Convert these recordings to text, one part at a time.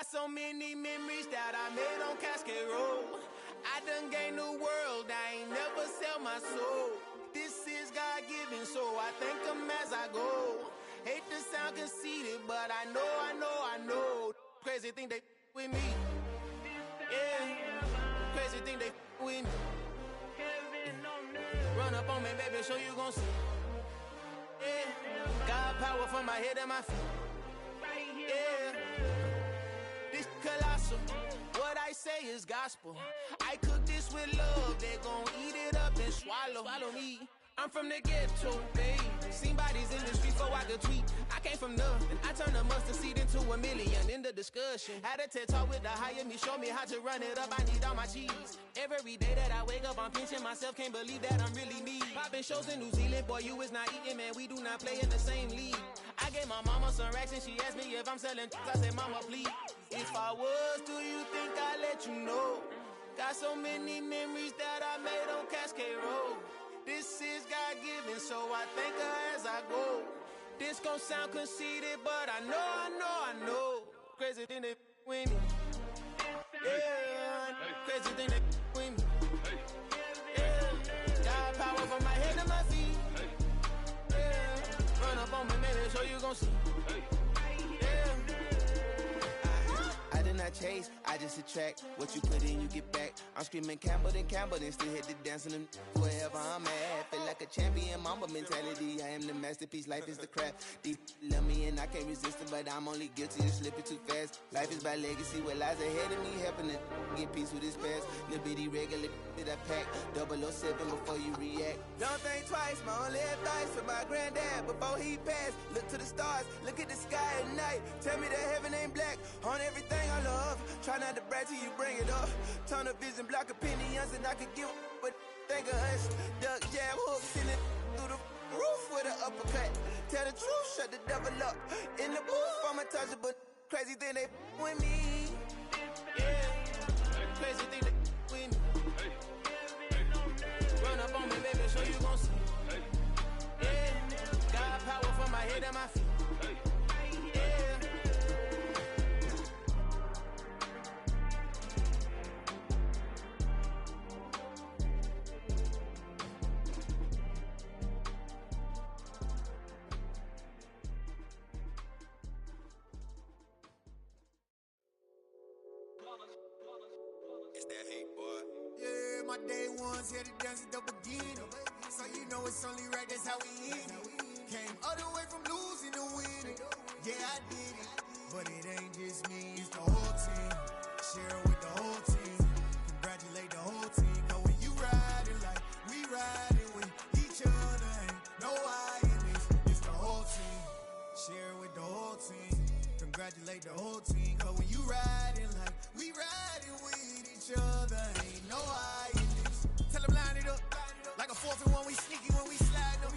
Got so many memories that I made on Cascade Road. I done gained the world, I ain't never sell my soul. This is God-given, so I thank him as I go. Hate to sound conceited, but I know. Crazy thing they with me. Yeah, crazy thing they with me. Run up on me, baby, show you gon' see. Yeah, God power from my head and my feet. Yeah, this colossal. What I say is gospel. I cook this with love, they gon' eat it up and swallow me. I'm from the ghetto, babe. Seen bodies in the streets so I could tweet. I came from nothing. I turned a mustard seed into a million. In the discussion, had a TED talk with the higher me. Show me how to run it up. I need all my cheese. Every day that I wake up, I'm pinching myself. Can't believe that I'm really me. Popping shows in New Zealand, boy, you is not eating, man. We do not play in the same league. I gave my mama some racks and she asked me if I'm selling. I said, mama, please. If I was, do you think I'd let you know? Got so many memories that I made on Cascade Road. This is God-given, so I thank her as I go. This gon' sound conceited, but I know. Crazy thing they with me. Yeah, crazy thing they with me. Yeah, God power from my head to my feet. Yeah, run up on me, baby, so you gon' see. I did not chase, I just attract. What you put in, you get back. I'm screaming Campbell, then still hit the dancing and wherever I'm at. Feel like a champion, mamba mentality. I am the masterpiece, life is the craft. Deep love me and I can't resist it, but I'm only guilty of slipping too fast. Life is by legacy, what lies ahead of me, helping to get peace with his past. Little bitty regular that I pack, 007 before you react. Don't think twice, my only advice for my granddad before he passed. Look to the stars, look at the sky at night. Tell me that heaven ain't black on everything I love. Try not to brag till you bring it up. Turn of vision, block opinions, and I could give but think of us. Duck, jab, hooks in it through the roof with an uppercut. Tell the truth, shut the devil up. In the booth, I'm untouchable. Crazy thing they with me. Yeah, crazy thing they with me. Run up on me, baby, so you gon' see. Yeah, God power from my head and my feet. It's that hate, boy. Yeah, my day ones here to dance at the beginning. So you know it's only right, that's how we end it. Came all the way from losing to winning. Yeah, I did it. But it ain't just me, it's the whole team. Share it with the whole team. Congratulate the whole team. Cause when you riding like we riding with each other, ain't no I in this. It's the whole team. Share it with the whole team. Congratulate the whole team. Cause when you riding like we riding with each other, ain't no I in this. Tell them line it up. Like a 4th and 1, we sneaky when we slide them.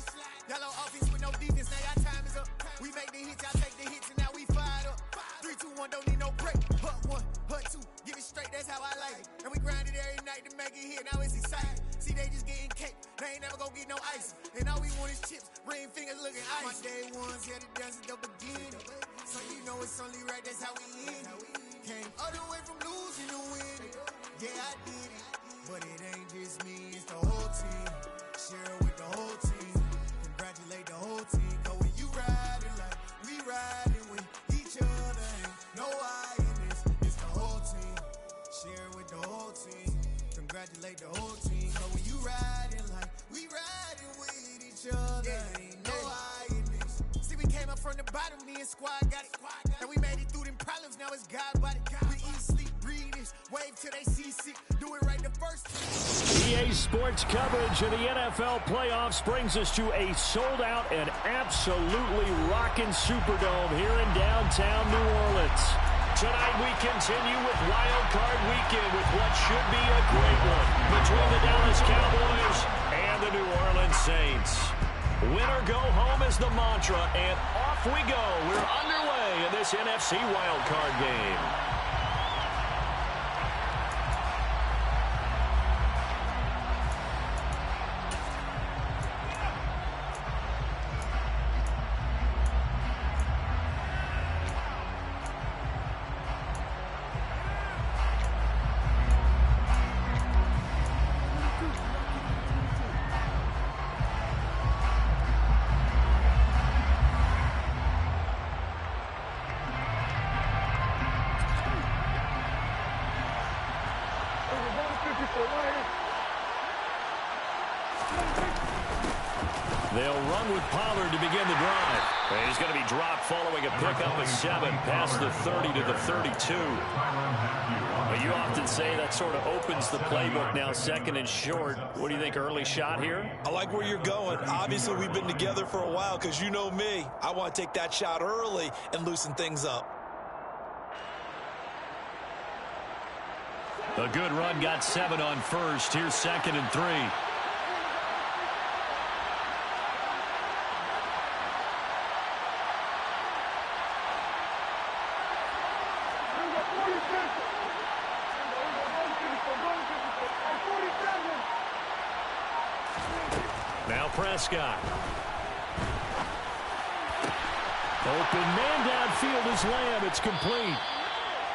Yellow offense with no defense, now our time is up. We make the hits, y'all take the hits, and now we fired up. 3, 2, 1, don't need no break. Hut 1, hut 2, give it straight, that's how I like it. And we grind it every night to make it hit, now it's exciting. See, they just getting cake, they ain't never gonna get no ice. And all we want is chips, ring fingers looking ice. My day ones here to dance at the beginning. So you know it's only right, that's how we end it. Came all the way from losing to winning. Yeah, I did it. But it ain't just me, it's the whole team. Share it with the whole team. Congratulate the whole team. Cause when you riding like we riding with each other, ain't no I in this. It's the whole team. Share it with the whole team. Congratulate the whole team. Cause when you riding like we riding with each other, ain't no I in this. See, we came up from the bottom, me and squad got it. And we made it through them problems, now it's God body. We eat, sleep, breathe this. Wave till they see sick. Do it right the first time. EA Sports coverage of the NFL playoffs brings us to a sold-out and absolutely rocking Superdome here in downtown New Orleans. Tonight we continue with Wild Card Weekend with what should be a great one between the Dallas Cowboys and the New Orleans Saints. Win or go home is the mantra, and off we go. We're underway in this NFC Wild Card game. They'll run with Pollard to begin the drive. And he's going to be dropped following a pickup of 7 past the 30 to the 32. But you often say that sort of opens the playbook now, second and short. What do you think, early shot here? I like where you're going. Obviously, we've been together for a while because you know me. I want to take that shot early and loosen things up. A good run, got 7 on first. Here's 2nd and 3. Now Prescott. Open man downfield is Lamb. It's complete.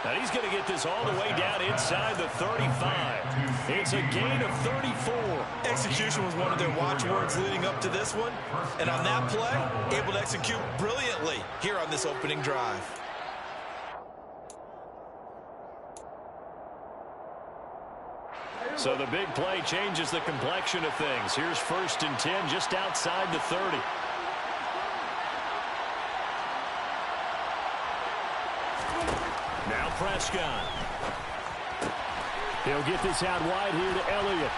And he's going to get this all the way down inside the 35. It's a gain of 34. Execution was one of their watchwords leading up to this one. And on that play, able to execute brilliantly here on this opening drive. So the big play changes the complexion of things. Here's 1st and 10 just outside the 30. Now Prescott. He'll get this out wide here to Elliott.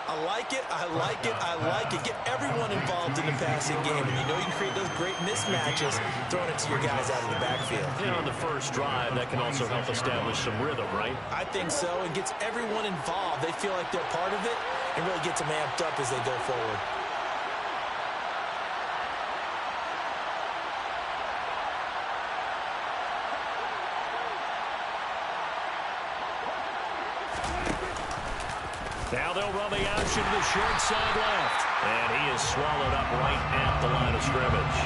I like it, I like it, I like it. Get everyone involved in the passing game. And you know you can create those great mismatches throwing it to your guys out of the backfield. You know, on the first drive, that can also help establish some rhythm, right? I think so. It gets everyone involved. They feel like they're part of it and really gets them amped up as they go forward. Now they'll run the option to the short side left. And he is swallowed up right at the line of scrimmage.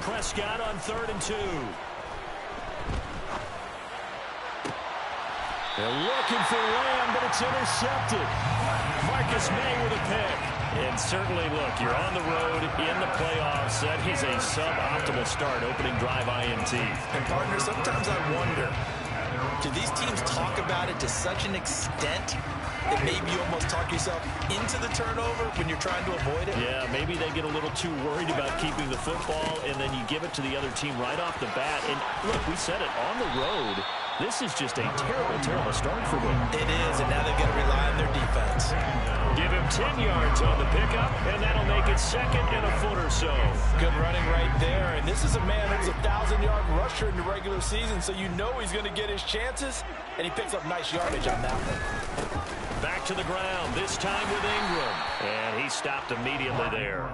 Prescott on 3rd and 2. They're looking for Lamb, but it's intercepted. Marcus May with a pick. And certainly, look, you're on the road in the playoffs. That is a suboptimal start, opening drive INT. And, partner, sometimes I wonder, do these teams talk about it to such an extent that maybe you almost talk yourself into the turnover when you're trying to avoid it? Yeah, maybe they get a little too worried about keeping the football, and then you give it to the other team right off the bat. And, look, we said it, on the road, this is just a terrible, terrible start for them. It is, and now they've got to rely on their defense. Give him 10 yards on the pickup, and that'll make it 2nd and a foot or so. Good running right there, and this is a man who's a 1,000-yard rusher in the regular season, so you know he's going to get his chances, and he picks up nice yardage on that one. Back to the ground, this time with Ingram. And he stopped immediately there.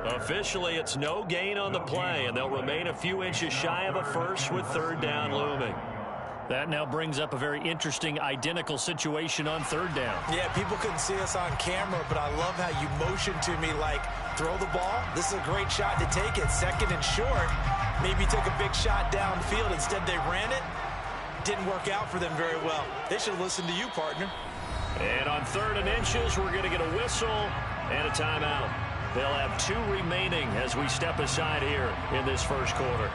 Officially, it's no gain on the play, and they'll remain a few inches shy of a first with 3rd down looming. That now brings up a very interesting identical situation on 3rd down. Yeah, people couldn't see us on camera, but I love how you motion to me like, throw the ball. This is a great shot to take it. 2nd and short. Maybe take a big shot downfield. Instead, they ran it. Didn't work out for them very well. They should listen to you, partner. And on 3rd and inches, we're going to get a whistle and a timeout. They'll have 2 remaining as we step aside here in this first quarter.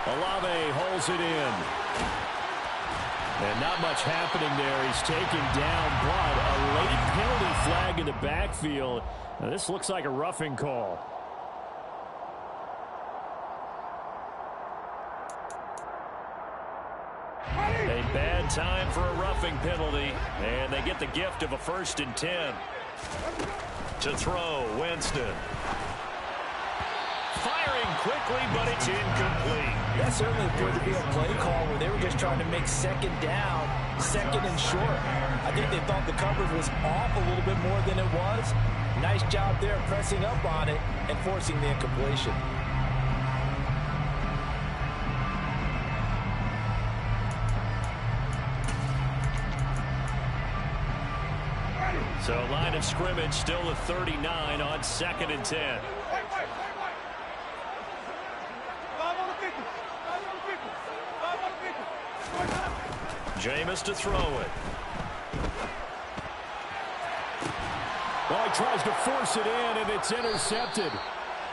Olave holds it in. And not much happening there. He's taken down, but a late penalty flag in the backfield. Now, this looks like a roughing call. A bad time for a roughing penalty, and they get the gift of a 1st and 10. To throw, Winston. Firing quickly, but it's incomplete. That certainly appeared to be a play call where they were just trying to make 2nd down second and short. I think they thought the coverage was off a little bit more than it was. Nice job there pressing up on it and forcing the incompletion. So line of scrimmage still at 39 on 2nd and 10. Jameis to throw it. Well, he tries to force it in, and it's intercepted.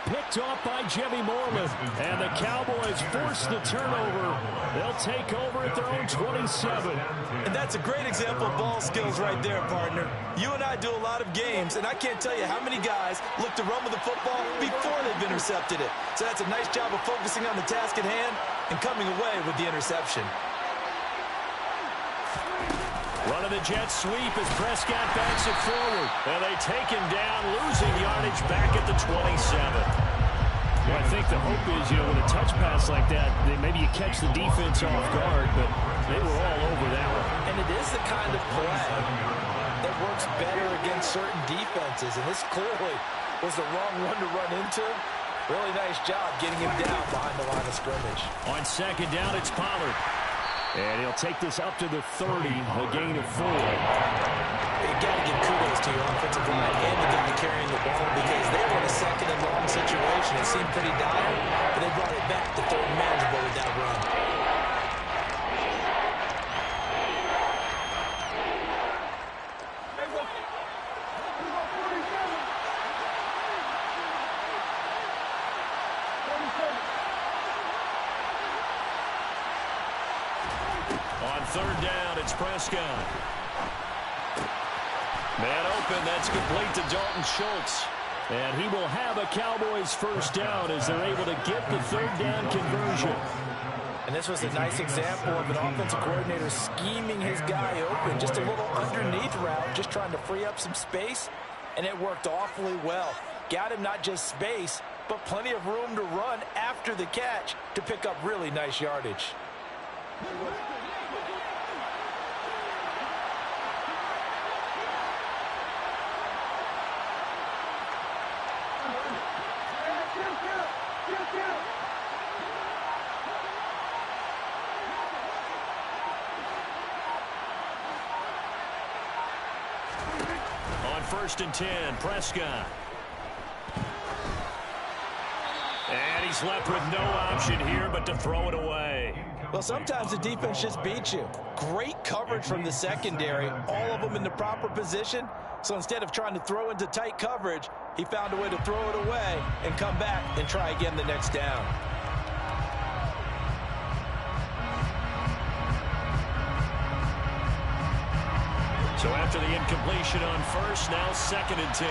Picked off by Jimmy Moreland. And the Cowboys force the turnover. They'll take over at their own 27. And that's a great example of ball skills right there, partner. You and I do a lot of games, and I can't tell you how many guys look to run with the football before they've intercepted it. So that's a nice job of focusing on the task at hand and coming away with the interception. Running the jet sweep as Prescott backs it forward. And they take him down, losing yardage back at the 27. Well, I think the hope is, with a touch pass like that, maybe you catch the defense off guard, but they were all over that one. And it is the kind of play that works better against certain defenses, and this clearly was the wrong one to run into. Really nice job getting him down behind the line of scrimmage. On 2nd down, it's Pollard. And he'll take this up to the 30, a gain of 4. You got to give kudos to your offensive line and the guy carrying the ball because they were in a 2nd and long situation. It seemed pretty dire, but they brought it back to 3rd and manageable with that run. On 3rd down, it's Prescott. Man open, that's complete to Dalton Schultz. And he will have a Cowboys first down as they're able to get the 3rd down conversion. And this was a nice example of an offensive coordinator scheming his guy open. Just a little underneath route, just trying to free up some space. And it worked awfully well. Got him not just space, but plenty of room to run after the catch to pick up really nice yardage. On 1st and 10, Prescott. And he's left with no option here but to throw it away. Well, sometimes the defense just beats you. Great coverage from the secondary, all of them in the proper position. So instead of trying to throw into tight coverage, he found a way to throw it away and come back and try again the next down. So after the incompletion on 1st, now 2nd and 10.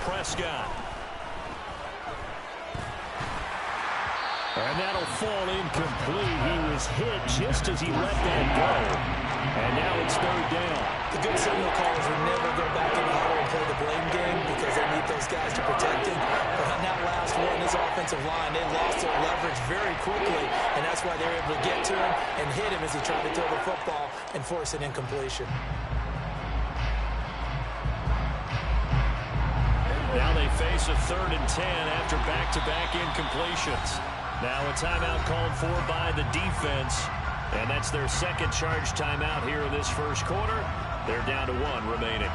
Prescott. And that'll fall incomplete. He was hit just as he let that go. And now it's 3rd down. The good signal callers will never go back in the huddle and play the blame game because they need those guys to protect him. But on that last one, his offensive line, they lost their leverage very quickly, and that's why they were able to get to him and hit him as he tried to throw the football and force an incompletion. Now they face a 3rd and 10 after back-to-back incompletions. Now a timeout called for by the defense, and that's their 2nd charge timeout here in this 1st quarter. They're down to 1 remaining.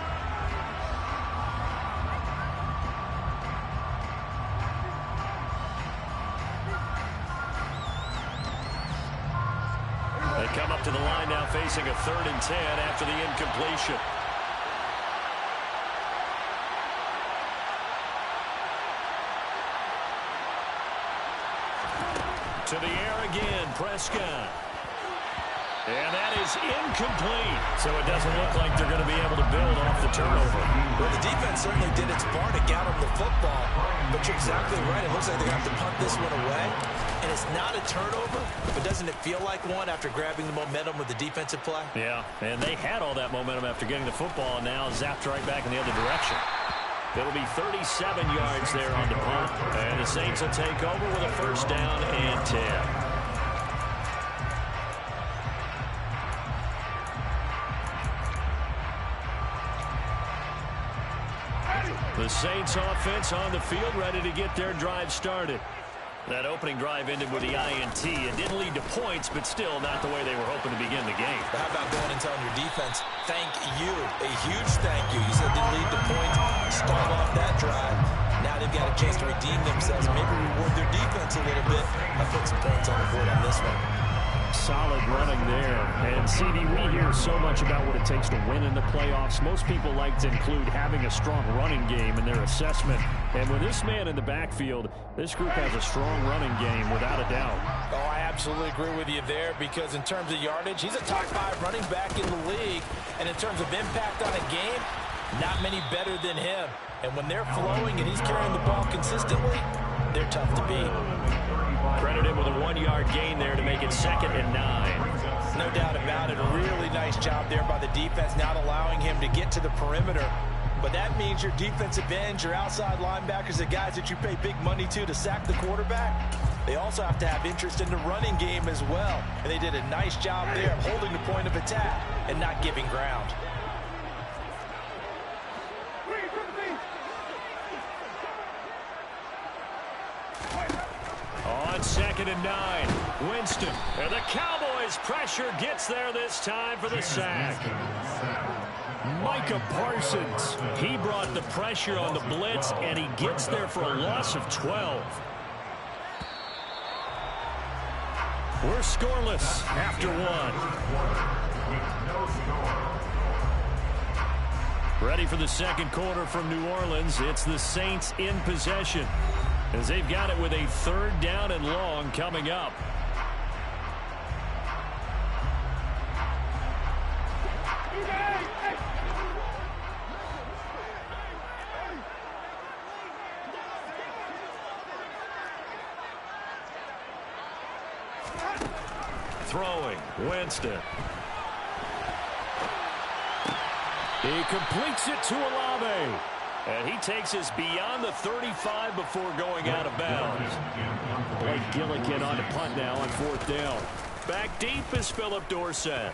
They come up to the line now facing a 3rd and 10 after the incompletion. To the air again, Prescott. And that is incomplete. So it doesn't look like they're going to be able to build off the turnover. Well, the defense certainly did its part to get him the football. But you're exactly right. It looks like they're going to have to punt this one away. And it's not a turnover, but doesn't it feel like one after grabbing the momentum with the defensive play? Yeah, and they had all that momentum after getting the football, and now zapped right back in the other direction. It'll be 37 yards there on the punt, and the Saints will take over with a first down and 10. The Saints offense on the field, ready to get their drive started. That opening drive ended with the INT. It didn't lead to points, but still not the way they were hoping to begin the game. But how about going and telling your defense, thank you, a huge thank you. You said it didn't lead to points. Start off that drive. Now they've got a chance to redeem themselves, maybe reward their defense a little bit. I put some points on the board on this one. Solid running there. And, CD, we hear so much about what it takes to win in the playoffs. Most people like to include having a strong running game in their assessment. And with this man in the backfield, this group has a strong running game without a doubt. Oh, I absolutely agree with you there because in terms of yardage, he's a top 5 running back in the league. And in terms of impact on a game, not many better than him. And when they're flowing and he's carrying the ball consistently, they're tough to beat. Credit him with a 1-yard gain there to make it 2nd and 9. No doubt about it. A really nice job there by the defense, not allowing him to get to the perimeter. But that means your defensive ends, your outside linebackers, the guys that you pay big money to sack the quarterback, they also have to have interest in the running game as well. And they did a nice job there of holding the point of attack and not giving ground. On 2nd and 9, Winston. And the Cowboys' pressure gets there this time for the sack. Micah Parsons. He brought the pressure on the blitz, and he gets there for a loss of 12. We're scoreless after 1. Ready for the second quarter from New Orleans. It's the Saints in possession, as they've got it with a 3rd down and long coming up. Throwing, Winston. He completes it to Olave. And he takes us beyond the 35 before going out of bounds. Blake Gillikin on the punt now on 4th down. Back deep is Philip Dorsett.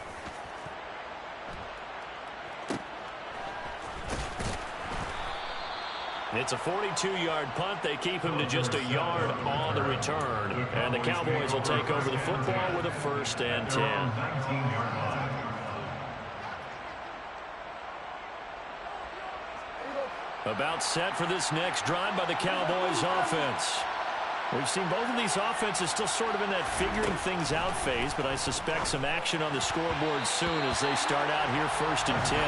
It's a 42-yard punt. They keep him to just a yard on the return. And the Cowboys will take over the football with a 1st and 10. About set for this next drive by the Cowboys offense. We've seen both of these offenses still sort of in that figuring things out phase, but I suspect some action on the scoreboard soon as they start out here 1st and 10.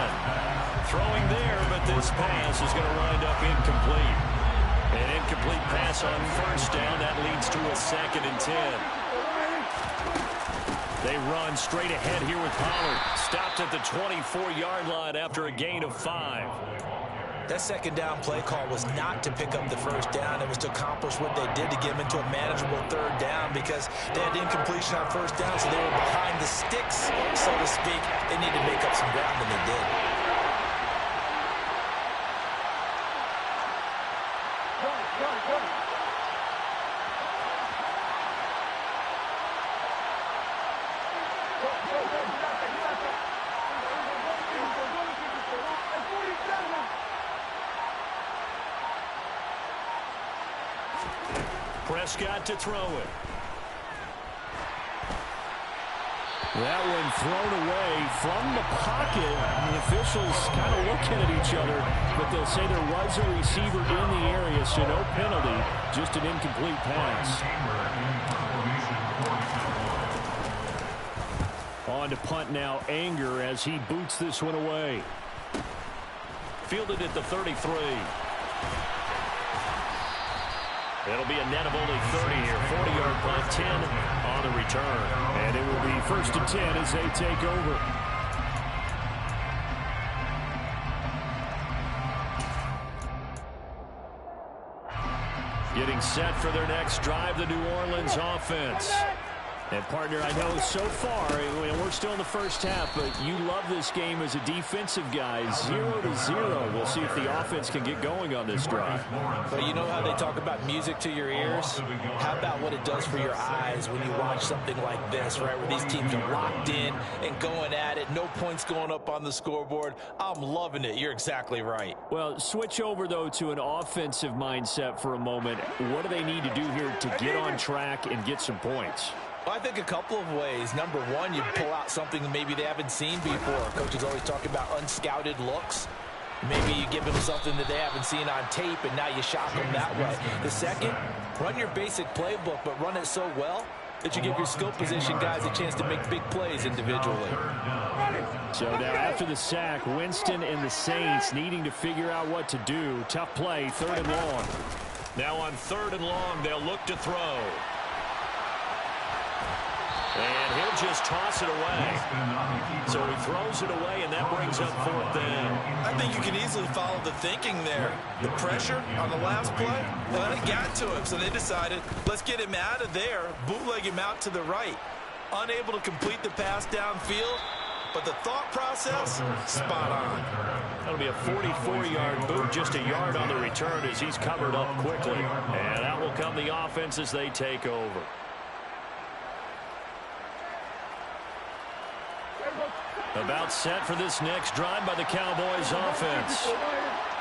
Throwing there, but this pass is going to wind up incomplete. An incomplete pass on 1st down. That leads to a 2nd and 10. They run straight ahead here with Pollard. Stopped at the 24-yard line after a gain of 5. That 2nd down play call was not to pick up the 1st down. It was to accomplish what they did to get them into a manageable 3rd down because they had incompletion on 1st down, so they were behind the sticks, so to speak. They need to make up some ground, and they did. Prescott to throw it. That one thrown away from the pocket. The officials kind of looking at each other, but they'll say there was a receiver in the area, so no penalty, just an incomplete pass. On to punt now, Anger, as he boots this one away. Fielded at the 33. It'll be a net of only 30 here. 40-yard punt, 10 on the return. And it will be 1st and 10 as they take over. Getting set for their next drive, the New Orleans offense. And, partner, I know so far, we're still in the first half, but you love this game as a defensive guy. 0-0. We'll see if the offense can get going on this drive. But you know how they talk about music to your ears? How about what it does for your eyes when you watch something like this, right, where these teams are locked in and going at it, no points going up on the scoreboard? I'm loving it. You're exactly right. Well, switch over, though, to an offensive mindset for a moment. What do they need to do here to get on track and get some points? Well, I think a couple of ways. Number one, you pull out something that maybe they haven't seen before. Coaches always talk about unscouted looks. Maybe you give them something that they haven't seen on tape, and now you shock them that way. The second, run your basic playbook, but run it so well that you give your skill position guys a chance to make big plays individually. So now after the sack, Winston and the Saints needing to figure out what to do. Tough play, 3rd and long. Now on 3rd and long, they'll look to throw. And he'll just toss it away. So he throws it away, and that brings up 4th down. I think you can easily follow the thinking there. The pressure on the last play, well, it got to him, so they decided, let's get him out of there, bootleg him out to the right. Unable to complete the pass downfield, but the thought process, spot on. That'll be a 44-yard boot, just a yard on the return as he's covered up quickly. And out will come the offense as they take over. About set for this next drive by the Cowboys offense.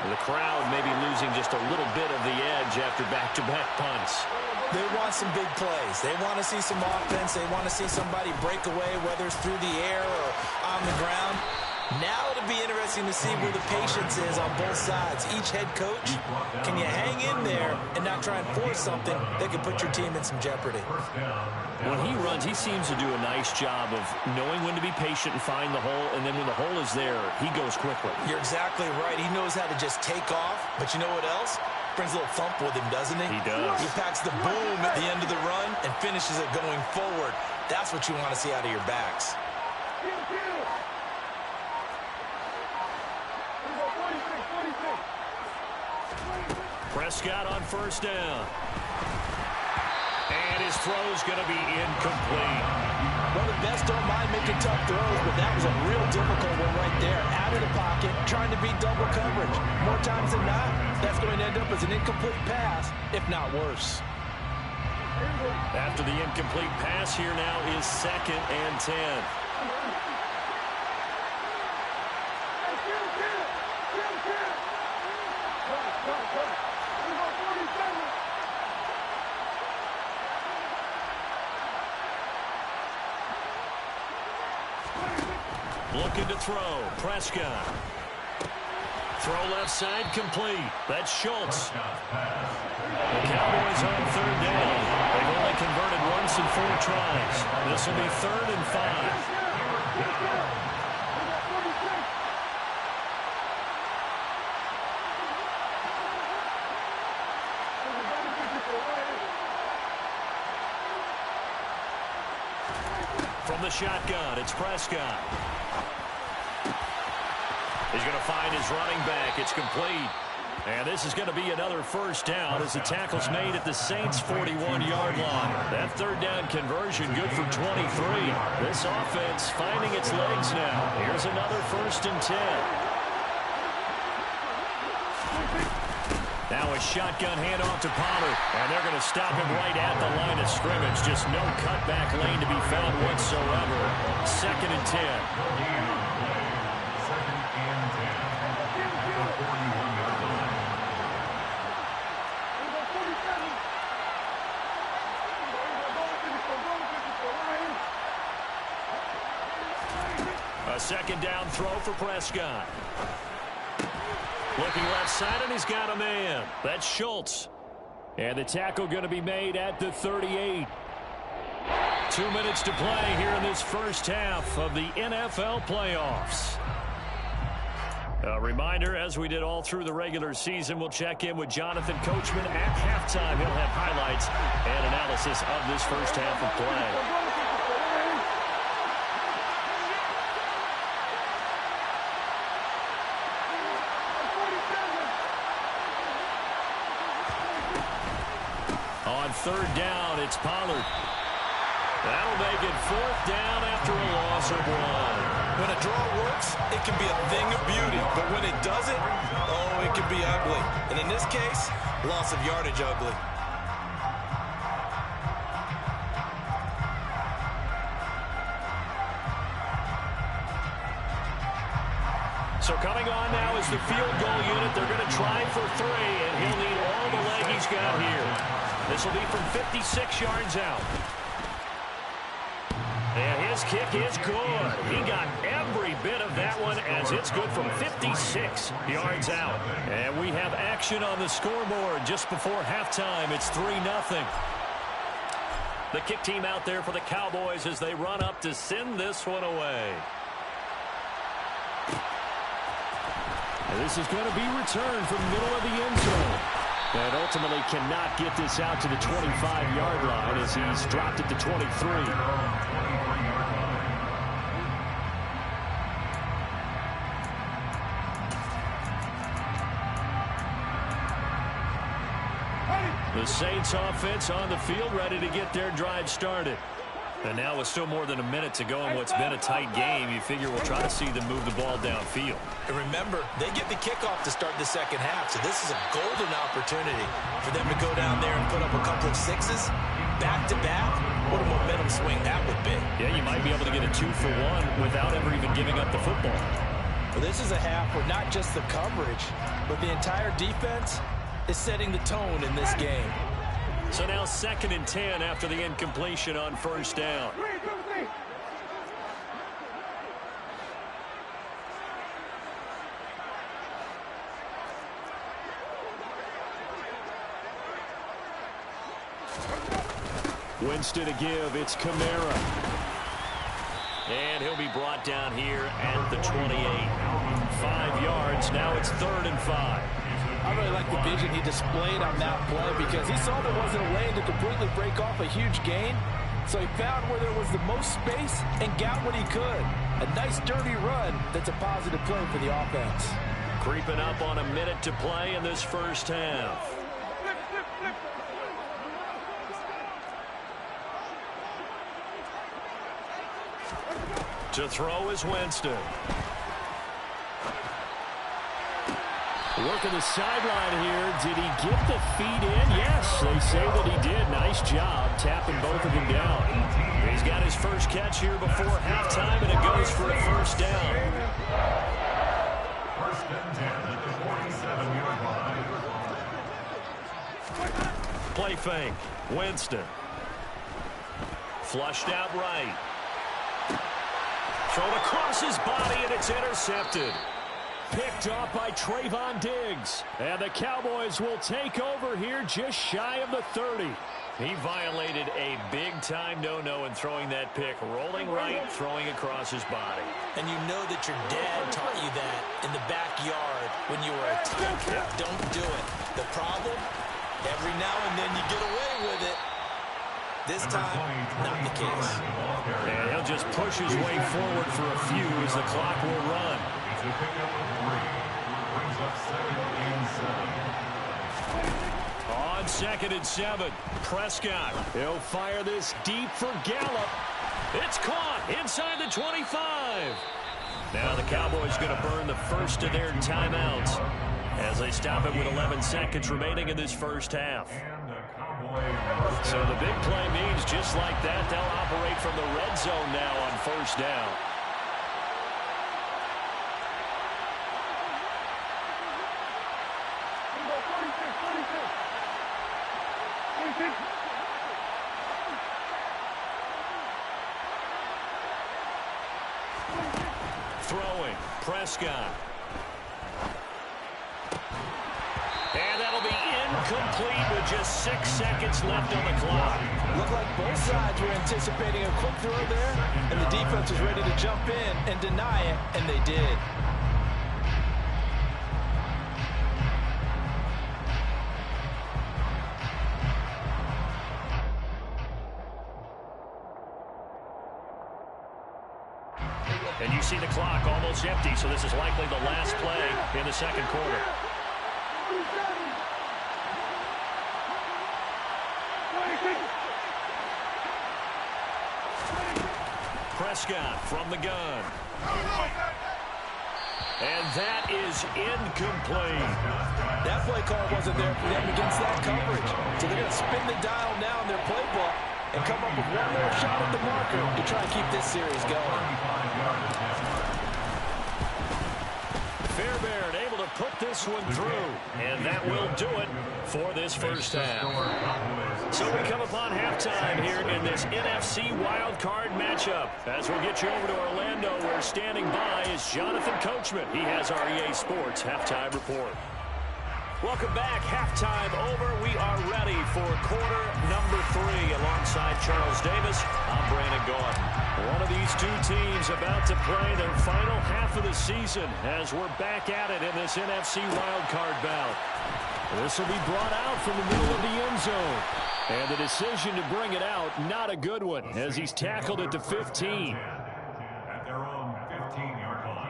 The crowd maybe losing just a little bit of the edge after back-to-back punts. They want some big plays. They want to see some offense. They want to see somebody break away, whether it's through the air or on the ground. Now it'll be interesting to see where the patience is on both sides. Each head coach, can you hang in there and not try and force something that could put your team in some jeopardy? When he runs, he seems to do a nice job of knowing when to be patient and find the hole, and then when the hole is there, he goes quickly. You're exactly right. He knows how to just take off, but you know what else? Brings a little thump with him, doesn't he? He does. He packs the boom at the end of the run and finishes it going forward. That's what you want to see out of your backs. Prescott on 1st down. And his throw's going to be incomplete. Well, the best don't mind making tough throws, but that was a real difficult one right there. Out of the pocket, trying to beat double coverage. More times than not, that's going to end up as an incomplete pass, if not worse. After the incomplete pass, here now is 2nd and 10. Looking to throw. Prescott. Throw left side complete. That's Schultz. The Cowboys on 3rd down. They've only converted once in 4 tries. This will be 3rd and 5. From the shotgun, it's Prescott. He's going to find his running back. It's complete. And this is going to be another 1st down as the tackle's made at the Saints' 41-yard line. That 3rd down conversion good for 23. This offense finding its legs now. Here's another 1st and 10. Now a shotgun handoff to Pollard, and they're going to stop him right at the line of scrimmage. Just no cutback lane to be found whatsoever. 2nd and 10. A 2nd down throw for Prescott. Looking left side, and he's got a man. That's Schultz. And the tackle going to be made at the 38. 2 minutes to play here in this first half of the NFL playoffs. A reminder, as we did all through the regular season, we'll check in with Jonathan Coachman at halftime. He'll have highlights and analysis of this first half of play. third down, it's Pollard. That'll make it fourth down after a loss of 1. When a draw works, it can be a thing of beauty. But when it doesn't, oh, it can be ugly. And in this case, loss of yardage ugly. So coming on now is the field goal unit. They're going to try for 3, and he'll need all the leg he's got here. This will be from 56 yards out. And his kick is good. He got every bit of that one as it's good from 56 yards out. And we have action on the scoreboard just before halftime. It's 3-0. The kick team out there for the Cowboys as they run up to send this one away. And this is going to be returned from the middle of the end zone. And ultimately cannot get this out to the 25-yard line as he's dropped it to 23. The Saints offense on the field ready to get their drive started. And now with still more than a minute to go in what's been a tight game, you figure we'll try to see them move the ball downfield. And remember, they get the kickoff to start the second half, so this is a golden opportunity for them to go down there and put up a couple of sixes back-to-back. What a momentum swing that would be. Yeah, you might be able to get a 2-for-1 without ever even giving up the football. Well, this is a half where not just the coverage, but the entire defense is setting the tone in this game. So now 2nd and 10 after the incompletion on first down. Winston to give. It's Kamara. And he'll be brought down here at the 28. 5 yards. Now it's 3rd and 5. I really like the vision he displayed on that play because he saw there wasn't a lane to completely break off a huge gain. So he found where there was the most space and got what he could. A nice dirty run that's a positive play for the offense. Creeping up on a minute to play in this first half. To throw is Winston. Working the sideline here. Did he get the feet in? Yes, they say that he did. Nice job tapping both of them down. He's got his first catch here before halftime, and it goes for a first down. First and 10 at the 47-yard line. Play fake. Winston. Flushed out right. Thrown across his body, and it's intercepted. Picked off by Trayvon Diggs. And the Cowboys will take over here just shy of the 30. He violated a big-time no-no in throwing that pick. Rolling right, throwing across his body. And you know that your dad taught you that in the backyard when you were a kid. Don't do it. The problem, every now and then you get away with it. This time, not the case. And he'll just push his way forward for a few as the clock will run. To pick up a 3. Brings up 2nd and 7. On 2nd and 7, Prescott. He'll fire this deep for Gallup. It's caught inside the 25. Now the Cowboys going to burn the first of their timeouts as they stop it with 11 seconds remaining in this first half. So the big play means just like that, they'll operate from the red zone now on first down. Throwing, Prescott. And that'll be incomplete with just 6 seconds left on the clock. Looked like both sides were anticipating a quick throw there, and the defense was ready to jump in and deny it, and they did. And you see the clock almost empty, so this is likely the last play in the second quarter. Prescott from the gun. And that is incomplete. That play call wasn't there for them against that coverage. So they're going to spin the dial now in their playbook and come up with one more shot at the marker to try and keep this series going. Fairbairn able to put this one through. And that will do it for this first half. So we come upon halftime here in this NFC wildcard matchup. As we'll get you over to Orlando, where standing by is Jonathan Coachman. He has our EA Sports halftime report. Welcome back. Halftime over. We are ready for quarter number 3. Alongside Charles Davis, I'm Brandon Gaudin. One of these two teams about to play their final half of the season as we're back at it in this NFC wildcard bout. This will be brought out from the middle of the end zone. And the decision to bring it out, not a good one, as he's tackled at the 15. At their own 15-yard line.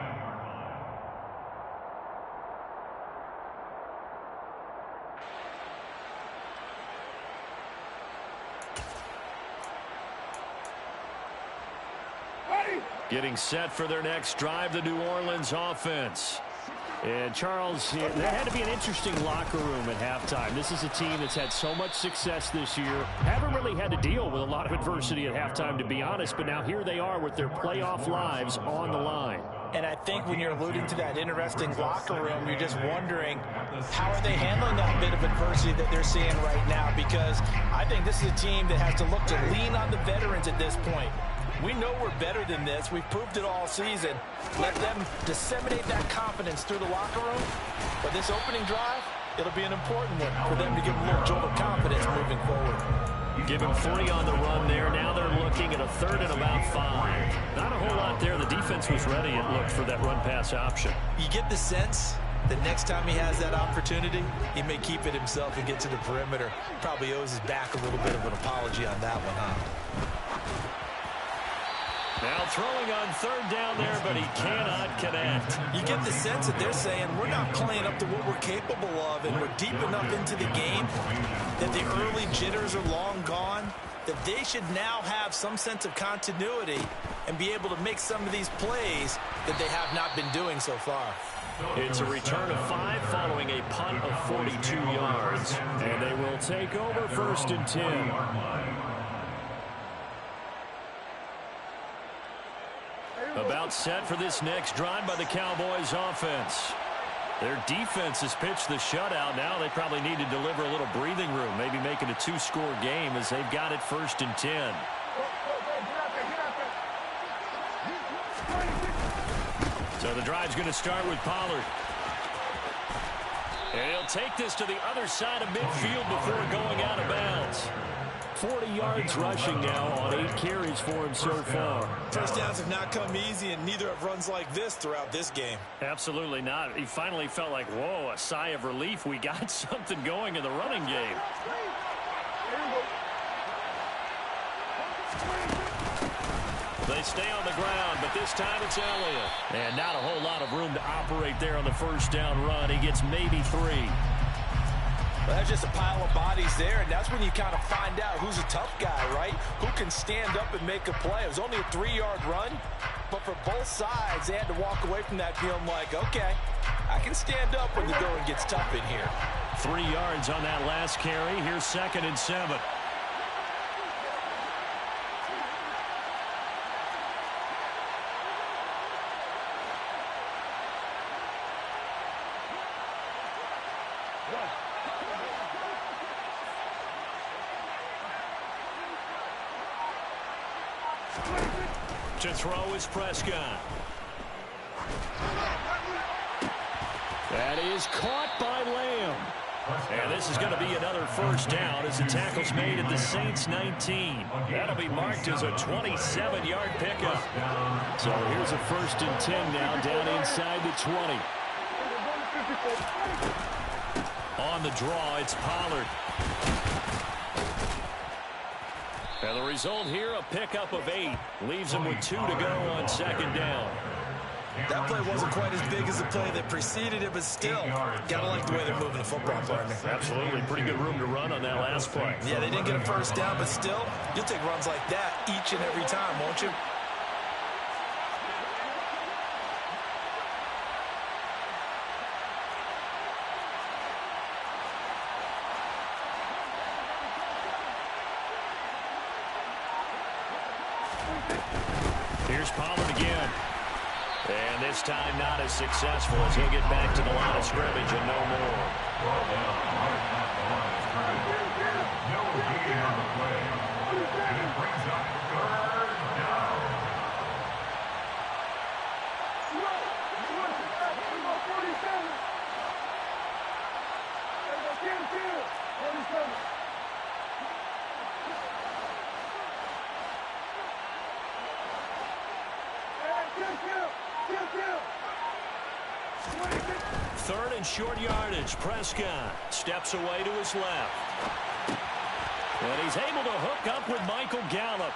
Getting set for their next drive, the New Orleans offense. And Charles, there had to be an interesting locker room at halftime. This is a team that's had so much success this year. Haven't really had to deal with a lot of adversity at halftime, to be honest. But now here they are with their playoff lives on the line. And I think when you're alluding to that interesting locker room, you're just wondering, how are they handling that bit of adversity that they're seeing right now? Because I think this is a team that has to look to lean on the veterans at this point. We know we're better than this. We've proved it all season. Let them disseminate that confidence through the locker room. But this opening drive, it'll be an important one for them to give them a little jolt of confidence moving forward. Give him 3 on the run there. Now they're looking at a 3rd and about 5. Not a whole lot there. The defense was ready, it looked, for that run-pass option. You get the sense that next time he has that opportunity, he may keep it himself and get to the perimeter. Probably owes his back a little bit of an apology on that one, huh? Now throwing on 3rd down there, but he cannot connect. You get the sense that they're saying we're not playing up to what we're capable of, and we're deep enough into the game that the early jitters are long gone, that they should now have some sense of continuity and be able to make some of these plays that they have not been doing so far. It's a return of 5 following a punt of 42 yards. And they will take over 1st and 10. About set for this next drive by the Cowboys offense. Their defense has pitched the shutout. Now they probably need to deliver a little breathing room, maybe make it a 2-score game as they've got it 1st and 10. So the drive's going to start with Pollard. And he'll take this to the other side of midfield before going out of bounds. 40 yards rushing now on 8 carries for him so far. First downs have not come easy, and neither have runs like this throughout this game. Absolutely not. He finally felt like, whoa, a sigh of relief. We got something going in the running game. They stay on the ground, but this time it's Elliott. And not a whole lot of room to operate there on the first down run. He gets maybe 3. Well, that's just a pile of bodies there, and that's when you kind of find out who's a tough guy, right? Who can stand up and make a play. It was only a 3-yard run, but for both sides, they had to walk away from that feeling like, okay, I can stand up when the going gets tough in here. 3 yards on that last carry. Here's 2nd and 7. To throw is Prescott. That is caught by Lamb. And this is going to be another first down as the tackle's made at the Saints 19. That'll be marked as a 27-yard pickup. So here's a 1st and 10 now down inside the 20. On the draw, it's Pollard. And the result here, a pickup of 8. Leaves him with 2 to go on 2nd down. That play wasn't quite as big as the play that preceded it, but still, gotta like the way they're moving the football, partner. Absolutely. Pretty good room to run on that last play. Yeah, they didn't get a first down, but still, you'll take runs like that each and every time, won't you? Here's Pollard again. And this time not as successful as he'll get back to the line of scrimmage and no more. No gain on the play. And it brings up 3rd down. Third and short yardage. Prescott steps away to his left. And he's able to hook up with Michael Gallup.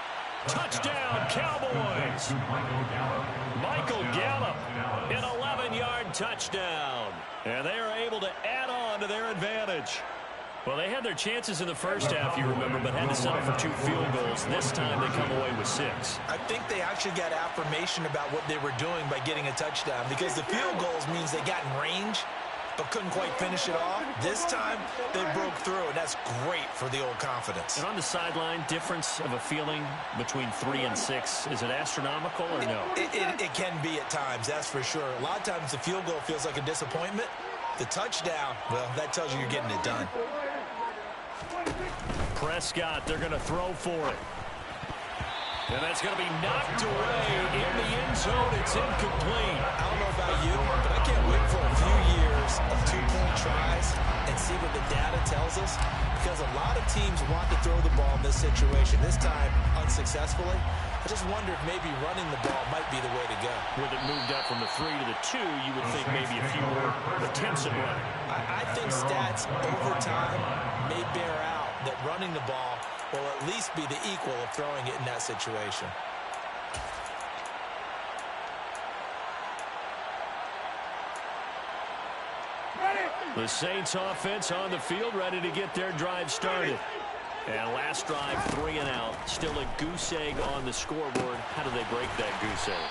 Touchdown, Cowboys. Michael Gallup, an 11-yard touchdown. And they are able to add on to their advantage. Well, they had their chances in the first half, you remember, but had to settle for 2 field goals. This time they come away with 6. I think they actually got affirmation about what they were doing by getting a touchdown, because the field goals means they got in range but couldn't quite finish it off. This time they broke through, and that's great for the old confidence. And on the sideline, difference of a feeling between 3 and 6, is it astronomical or no? It can be at times, that's for sure. A lot of times the field goal feels like a disappointment. The touchdown, well, that tells you you're getting it done. Prescott, they're going to throw for it. And that's going to be knocked away in the end zone. It's incomplete. I don't know about you, but I can't wait for a few years of 2-point tries and see what the data tells us, because a lot of teams want to throw the ball in this situation. This time, unsuccessfully. I just wonder if maybe running the ball might be the way to go. With it moved up from the 3 to the 2, you would think maybe a few more attempts at running. I think stats over time may bear out that running the ball will at least be the equal of throwing it in that situation. The Saints offense on the field, ready to get their drive started. And last drive, 3 and out. Still a goose egg on the scoreboard. How do they break that goose egg?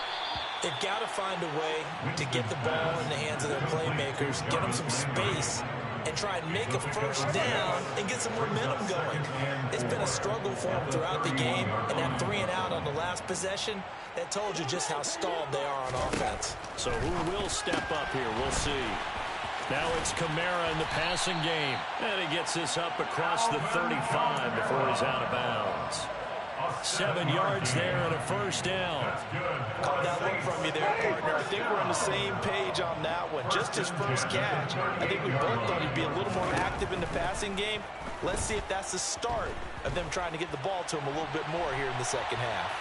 They've got to find a way to get the ball in the hands of their playmakers, get them some space, and try and make a first down and get some momentum going. It's been a struggle for them throughout the game, and that 3 and out on the last possession, that told you just how stalled they are on offense. So who will step up here? We'll see. Now it's Kamara in the passing game. And he gets this up across the 35 before he's out of bounds. 7 yards there and a first down. Caught that look from you there, partner. I think we're on the same page on that one. Just his first catch. I think we both thought he'd be a little more active in the passing game. Let's see if that's the start of them trying to get the ball to him a little bit more here in the second half.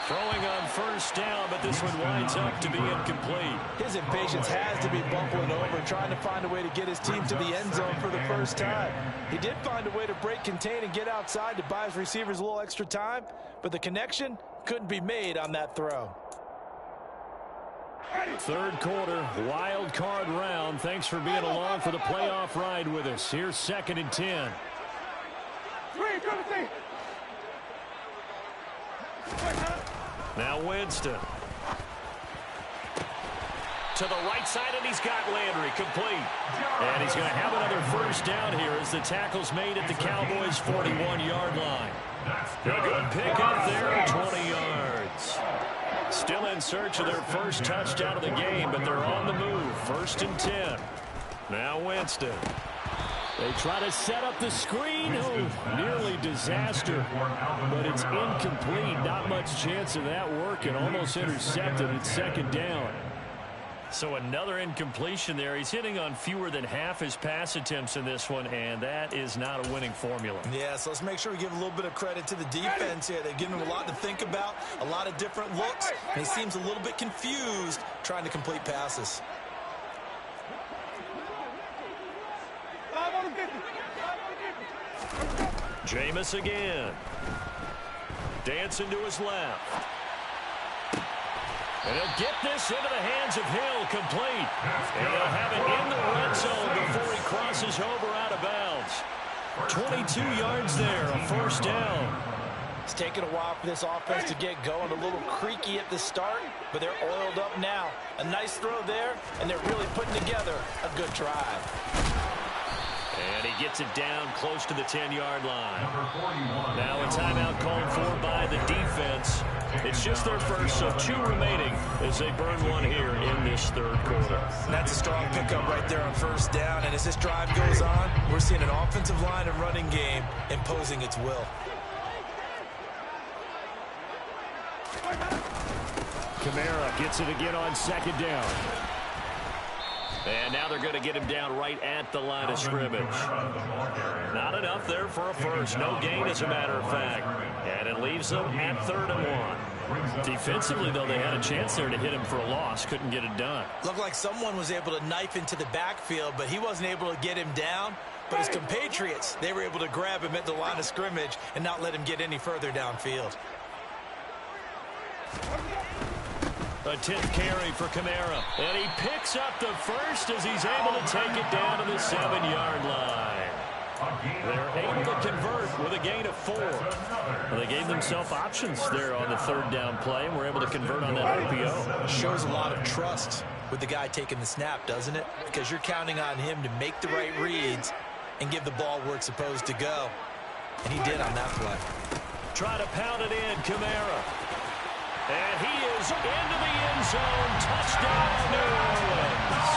Throwing on first down, but this one winds up to be incomplete. His impatience has to be bubbling over, trying to find a way to get his team to the end zone for the first time. He did find a way to break, contain, and get outside to buy his receivers a little extra time, but the connection couldn't be made on that throw. Third quarter, wild card round. Thanks for being along for the playoff ride with us. Here's 2nd and 10. Now Winston. To the right side, and he's got Landry complete. And he's going to have another first down here as the tackle's made at the Cowboys' 41-yard line. A good pick up there, 20 yards. Still in search of their first touchdown of the game, but they're on the move. 1st and 10. Now Winston. They try to set up the screen. Oh, nearly disaster. But it's incomplete. Not much chance of that working. Almost intercepted. It's 2nd down. So another incompletion there. He's hitting on fewer than half his pass attempts in this one, and that is not a winning formula. Yeah, so let's make sure we give a little bit of credit to the defense here. They've given him a lot to think about, a lot of different looks, and he seems a little bit confused trying to complete passes. Jameis again. Dancing to his left. And he'll get this into the hands of Hill, complete. And he'll have it in the red zone before he crosses over out of bounds. 22 yards there, a first down. It's taken a while for this offense to get going. A little creaky at the start, but they're oiled up now. A nice throw there, and they're really putting together a good drive. And he gets it down close to the 10-yard line. Now a timeout called for by the defense. It's just their first, so 2 remaining as they burn 1 here in this third quarter. And that's a strong pickup right there on first down. And as this drive goes on, we're seeing an offensive line and running game imposing its will. Kamara gets it again on second down. And now they're going to get him down right at the line of scrimmage. Not enough there for a first. No gain, as a matter of fact. And it leaves them at 3rd and 1. Defensively, though, they had a chance there to hit him for a loss. Couldn't get it done. Looked like someone was able to knife into the backfield, but he wasn't able to get him down. But his compatriots, they were able to grab him at the line of scrimmage and not let him get any further downfield. A 10th carry for Kamara. And he picks up the first as he's able to take it down to the 7-yard line. They're able to convert with a gain of 4. Well, they gave themselves options there on the 3rd down play, and were able to convert on that RPO. Shows a lot of trust with the guy taking the snap, doesn't it? Because you're counting on him to make the right reads and give the ball where it's supposed to go. And he did on that play. Try to pound it in, Kamara. And he is into the end zone. Touchdown, New Orleans.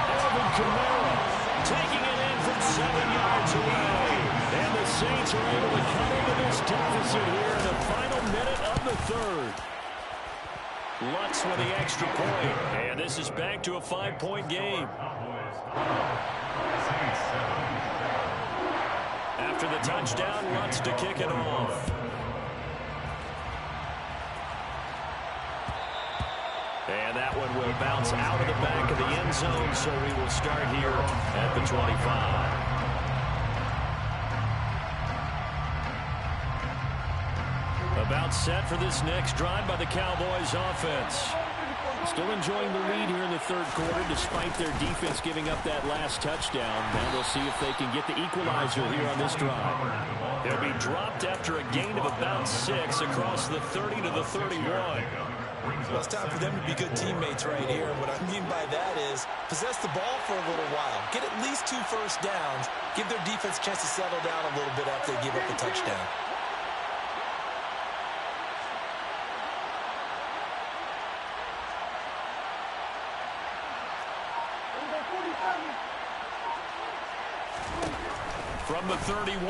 Alvin Kamara taking it in from 7 yards away. And the Saints are able to cut into this deficit here in the final minute of the 3rd. Lutz with the extra point. And this is back to a 5-point game. After the touchdown, Lutz to kick it off. And that one will bounce out of the back of the end zone, so we will start here at the 25. About set for this next drive by the Cowboys offense. Still enjoying the lead here in the 3rd quarter, despite their defense giving up that last touchdown. Now they'll see if they can get the equalizer here on this drive. They'll be dropped after a gain of about 6 across the 30 to the 31. Well, it's time for them to be good teammates right here. And what I mean by that is possess the ball for a little while. Get at least 2 first downs. Give their defense a chance to settle down a little bit after they give up the touchdown. From the 31,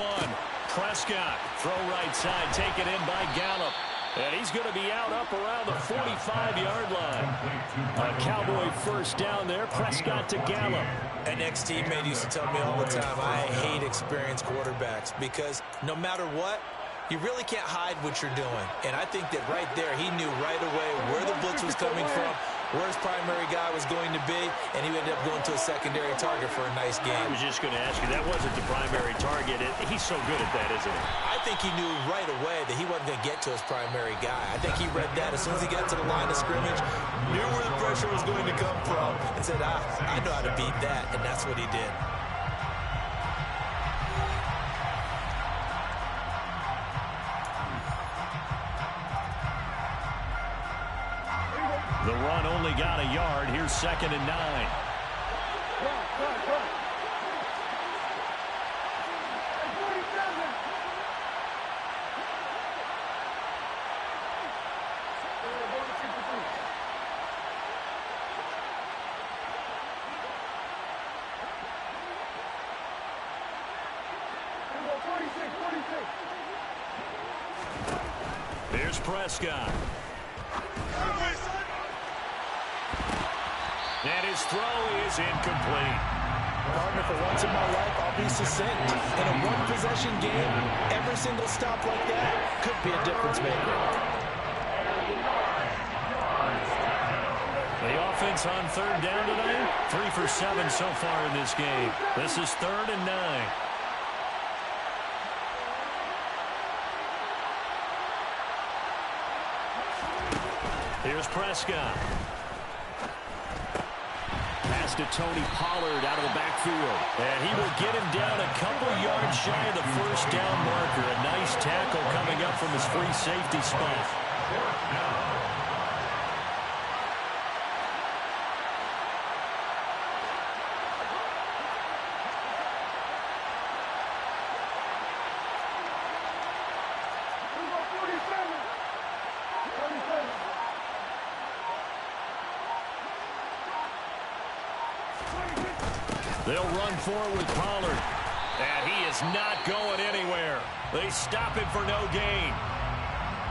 Prescott, throw right side, taken in by Gallup. And he's going to be out up around the 45-yard line. A Cowboy first down there, Prescott to Gallup. An ex-teammate used to tell me all the time, I hate experienced quarterbacks because no matter what, you really can't hide what you're doing. And I think that right there, he knew right away where the blitz was coming from, where his primary guy was going to be, and he ended up going to a secondary target for a nice game. I was just going to ask you, that wasn't the primary target. He's so good at that, isn't he? I think he knew right away that he wasn't going to get to his primary guy. I think he read that as soon as he got to the line of scrimmage, knew where the pressure was going to come from, and said, I know how to beat that, and that's what he did. The run only got a yard. Here's 2nd and 9. Here's Prescott. And his throw is incomplete. Partner, for once in my life, I'll be succinct. In a one-possession game, every single stop like that could be a difference maker. The offense on 3rd down today, 3 for 7 so far in this game. This is 3rd and 9. Here's Prescott. Pass to Tony Pollard out of the backfield. And he will get him down a couple yards shy of the first down marker. A nice tackle coming up from his free safety spot. They'll run forward with Pollard. And he is not going anywhere. They stop him for no gain.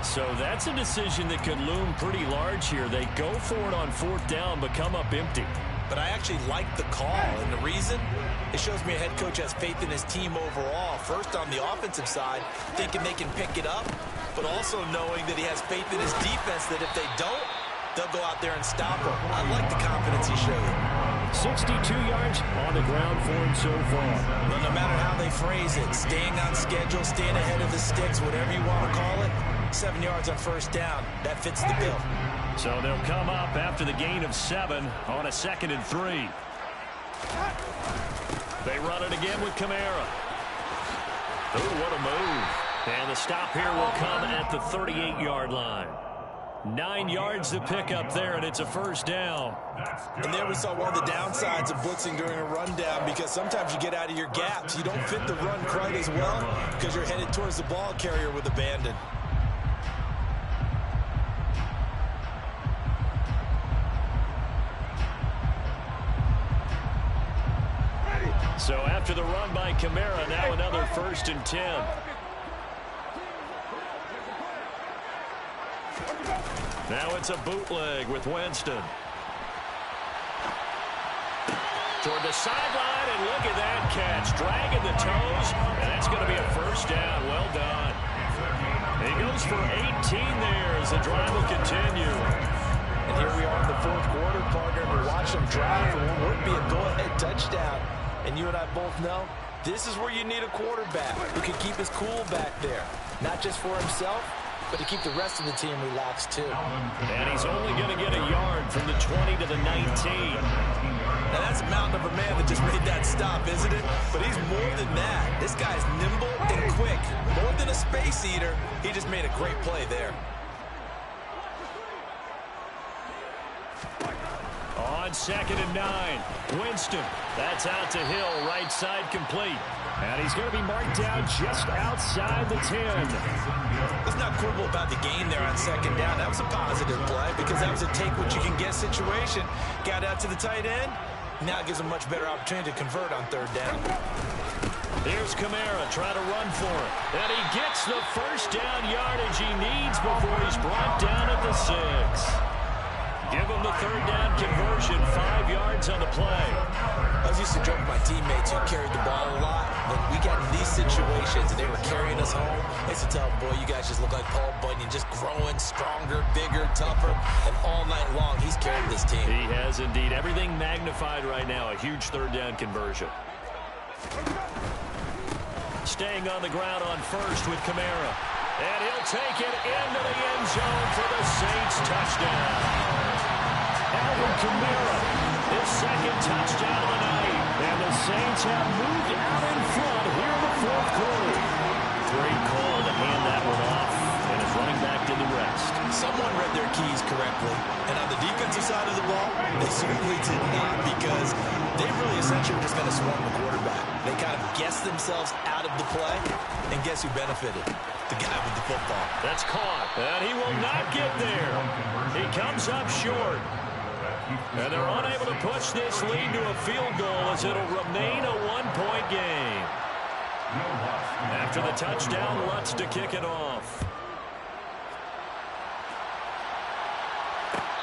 So that's a decision that could loom pretty large here. They go for it on 4th down, but come up empty. But I actually like the call, and the reason? It shows me a head coach has faith in his team overall. First, on the offensive side, thinking they can pick it up, but also knowing that he has faith in his defense that if they don't, they'll go out there and stop him. I like the confidence he showed. 62 yards on the ground for him so far. But no matter how they phrase it, staying on schedule, staying ahead of the sticks, whatever you want to call it, 7 yards on 1st down, that fits the bill. So they'll come up after the gain of 7 on a 2nd and 3. They run it again with Kamara. Oh, what a move. And the stop here will come at the 38-yard line. 9 yards to pick up there, and it's a 1st down. And there we saw one of the downsides of blitzing during a rundown, because sometimes you get out of your gaps. You don't fit the run quite as well because you're headed towards the ball carrier with abandon. So after the run by Kamara, now another 1st and 10. Now it's a bootleg with Winston. Toward the sideline, and look at that catch. Dragging the toes, and that's going to be a 1st down. Well done. He goes for 18 there as the drive will continue. And here we are in the 4th quarter, partner, and we watch him drive, and what would be a go-ahead touchdown. And you and I both know this is where you need a quarterback who can keep his cool back there. Not just for himself, but to keep the rest of the team relaxed too. And he's only going to get a yard from the 20 to the 19. Now that's a mountain of a man that just made that stop, isn't it? But he's more than that. This guy's nimble and quick. More than a space eater, he just made a great play there. On 2nd and 9, Winston. That's out to Hill, right side complete. And he's going to be marked down just outside the 10. Let's not quibble about the gain there on 2nd down. That was a positive play because that was a take-what-you-can-get situation. Got out to the tight end. Now it gives him a much better opportunity to convert on 3rd down. Here's Kamara trying to run for it. And he gets the 1st down yardage he needs before he's brought down at the 6. Give him the 3rd down conversion, 5 yards on the play. I was used to joke with my teammates who carried the ball a lot. When we got in these situations and they were carrying us home, I used to tell them, boy, you guys just look like Paul Bunyan, just growing stronger, bigger, tougher. And all night long, he's carried this team. He has indeed. Everything magnified right now. A huge 3rd down conversion. Staying on the ground on 1st with Kamara. And he'll take it into the end zone for the Saints touchdown. Alvin Kamara, his 2nd touchdown of the night. And the Saints have moved out in front here in the 4th quarter. Great call to hand that one off. And his running back did the rest. Someone read their keys correctly. And on the defensive side of the ball, they certainly did not, because they really essentially were just going to swarm the quarterback. They kind of guessed themselves out of the play. And guess who benefited? The guy with the football. That's caught. And he will not get there. He comes up short. And they're unable to push this lead to a field goal as it'll remain a 1-point game. After the touchdown, Lutz to kick it off.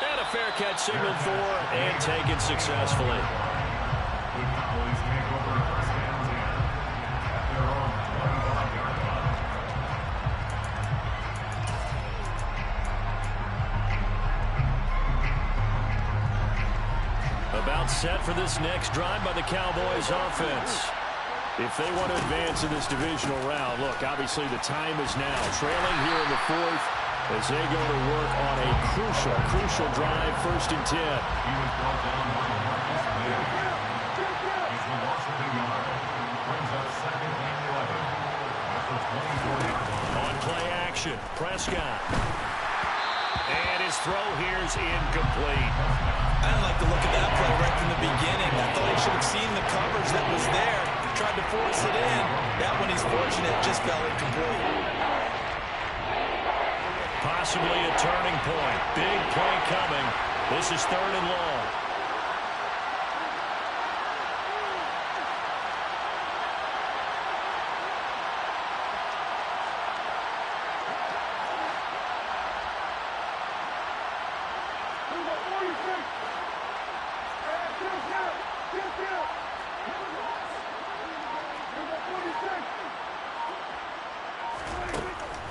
And a fair catch signaled for and taken successfully. About set for this next drive by the Cowboys offense. If they want to advance in this divisional round, look, obviously the time is now. Trailing here in the 4th as they go to work on a crucial drive, 1st and 10. On play action, Prescott. And his throw here is incomplete. I didn't like the look of that play right from the beginning. I thought he should have seen the coverage that was there. Tried to force it in. That one, he's fortunate, just fell incomplete. Possibly a turning point. Big play coming. This is 3rd and long.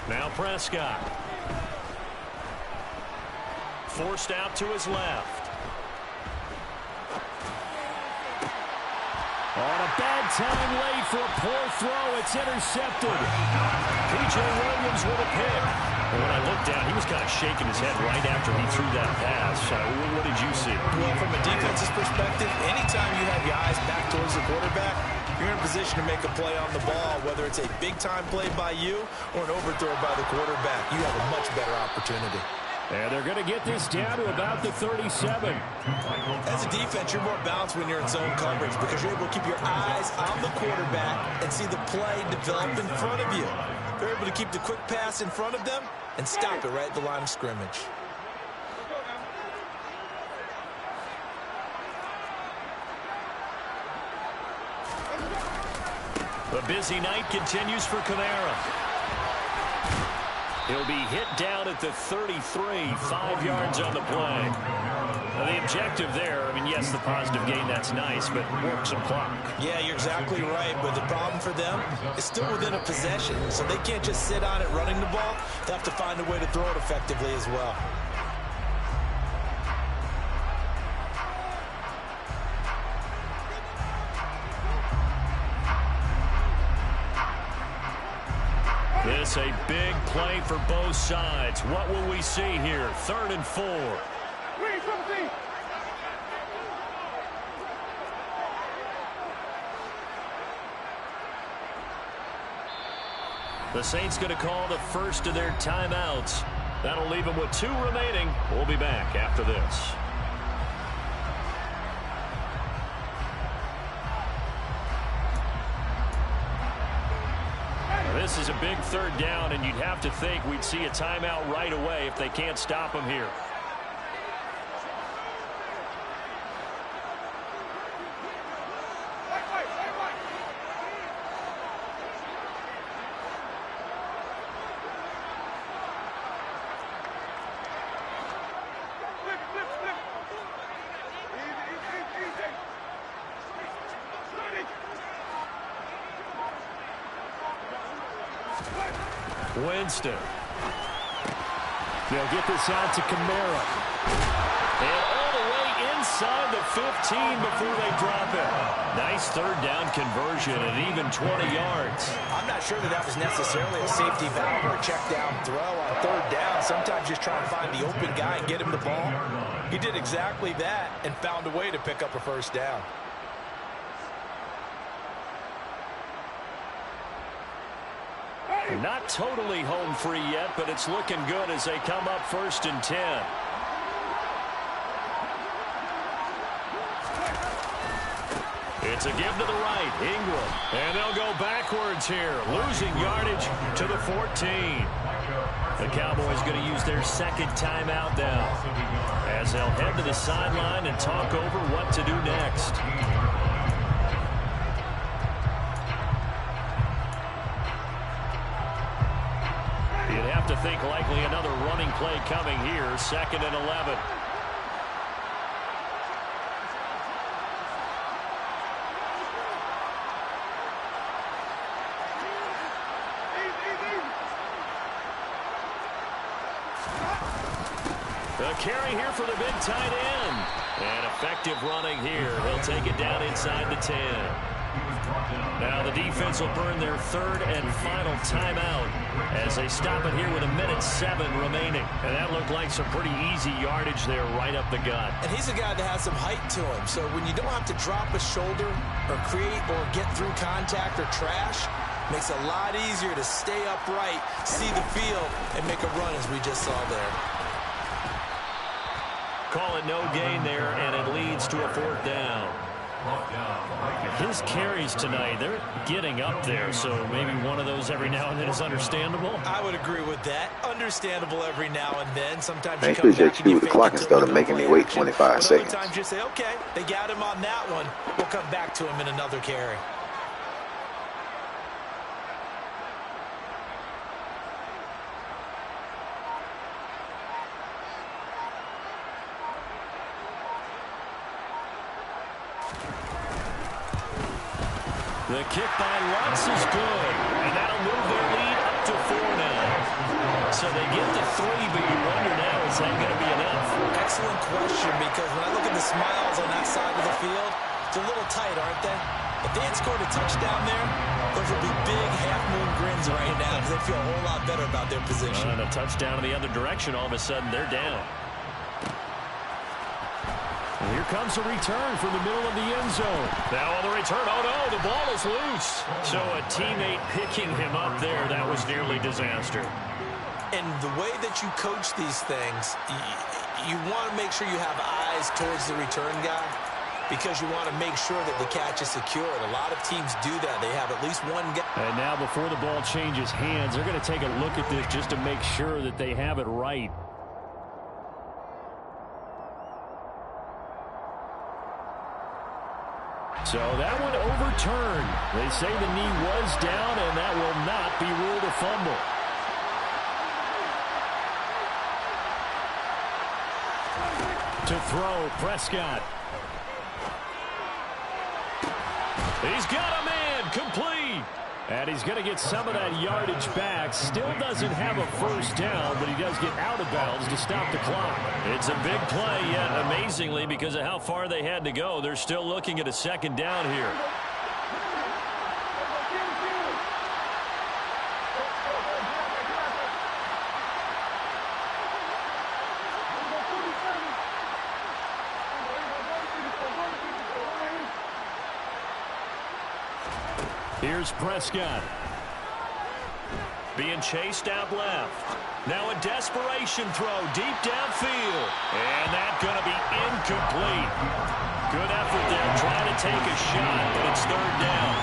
Now Prescott. Forced out to his left. On a bad time late for a poor throw. It's intercepted. P.J. Williams with a pick. And when I looked down, he was kind of shaking his head right after he threw that pass. What did you see? Well, from a defense's perspective, anytime you have your eyes back towards the quarterback, you're in a position to make a play on the ball, whether it's a big-time play by you or an overthrow by the quarterback. You have a much better opportunity. And they're going to get this down to about the 37. As a defense, you're more balanced when you're in zone coverage because you're able to keep your eyes on the quarterback and see the play develop in front of you. You're able to keep the quick pass in front of them and stop it right at the line of scrimmage. The busy night continues for Kamara. He'll be hit down at the 33, 5 yards on the play. Now, the objective there, I mean, yes, the positive gain, that's nice, but work some clock. Yeah, you're exactly right, but the problem for them is still within a possession, so they can't just sit on it running the ball. They have to find a way to throw it effectively as well. This a big play for both sides. What will we see here? 3rd and 4. The Saints going to call the first of their timeouts. That'll leave them with 2 remaining. We'll be back after this. This is a big 3rd down, and you'd have to think we'd see a timeout right away if they can't stop him here. Winston. They'll get this out to Kamara. And all the way inside the 15 before they drop it. Nice 3rd down conversion and even 20 yards. I'm not sure that was necessarily a safety valve or a check down throw on 3rd down. Sometimes just try and find the open guy and get him the ball. He did exactly that and found a way to pick up a 1st down. Not totally home free yet, but it's looking good as they come up 1st and 10. It's a give to the right, Ingram. And they'll go backwards here, losing yardage to the 14. The Cowboys going to use their 2nd timeout now as they'll head to the sideline and talk over what to do next. You'd have to think likely another running play coming here, 2nd and 11. The carry here for the big tight end. And effective running here. He'll take it down inside the 10. Now the defense will burn their 3rd and final timeout as they stop it here with 1:07 remaining. And that looked like some pretty easy yardage there right up the gut. And he's a guy that has some height to him. So when you don't have to drop a shoulder or create or get through contact or trash, makes it a lot easier to stay upright, see the field, and make a run as we just saw there. Call it no gain there, and it leads to a 4th down. His carries tonight, they're getting up there, so maybe one of those every now and then is understandable. I would agree with that. Understandable every now and then. Sometimes I appreciate you. The clock instead of making me wait 25 seconds. Sometimes you say, okay, they got him on that one. We'll come back to him in another carry. The kick by Lutz is good, and that'll move their lead up to 4 now. So they get the 3, but you wonder now, is that going to be enough? Excellent question, because when I look at the smiles on that side of the field, it's a little tight, aren't they? If they had scored a touchdown there, those would be big half-moon grins right now because they feel a whole lot better about their position. And a touchdown in the other direction, all of a sudden they're down. And here comes a return from the middle of the end zone. Now on the return, oh no, the ball is loose. So a teammate picking him up there, that was nearly disaster. And the way that you coach these things, you want to make sure you have eyes towards the return guy because you want to make sure that the catch is secured. A lot of teams do that. They have at least one guy. And now before the ball changes hands, they're going to take a look at this just to make sure that they have it right. So that one overturned. They say the knee was down, and that will not be ruled a fumble. To throw, Prescott. He's got a man, complete. And he's going to get some of that yardage back. Still doesn't have a first down, but he does get out of bounds to stop the clock. It's a big play, yet amazingly, because of how far they had to go, they're still looking at a second down here. Here's Prescott. Being chased out left. Now a desperation throw deep downfield. And that's going to be incomplete. Good effort there trying to take a shot, but it's third down.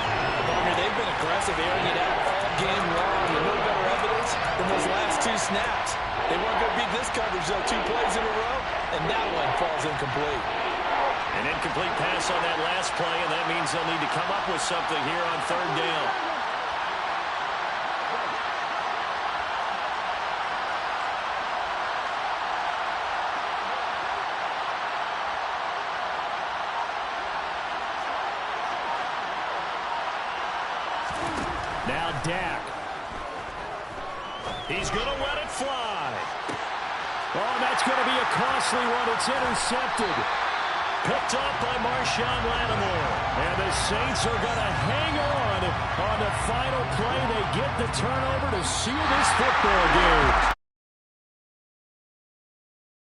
They've been aggressive, airing it out all game long, and no better evidence than those last 2 snaps. They weren't going to beat this coverage, though, 2 plays in a row, and that one falls incomplete. An incomplete pass on that last play, and that means they'll need to come up with something here on third down. Now Dak. He's going to let it fly. Oh, that's going to be a costly one. It's intercepted. Picked off by Marshawn Lattimore. And the Saints are going to hang on the final play. They get the turnover to seal this football game.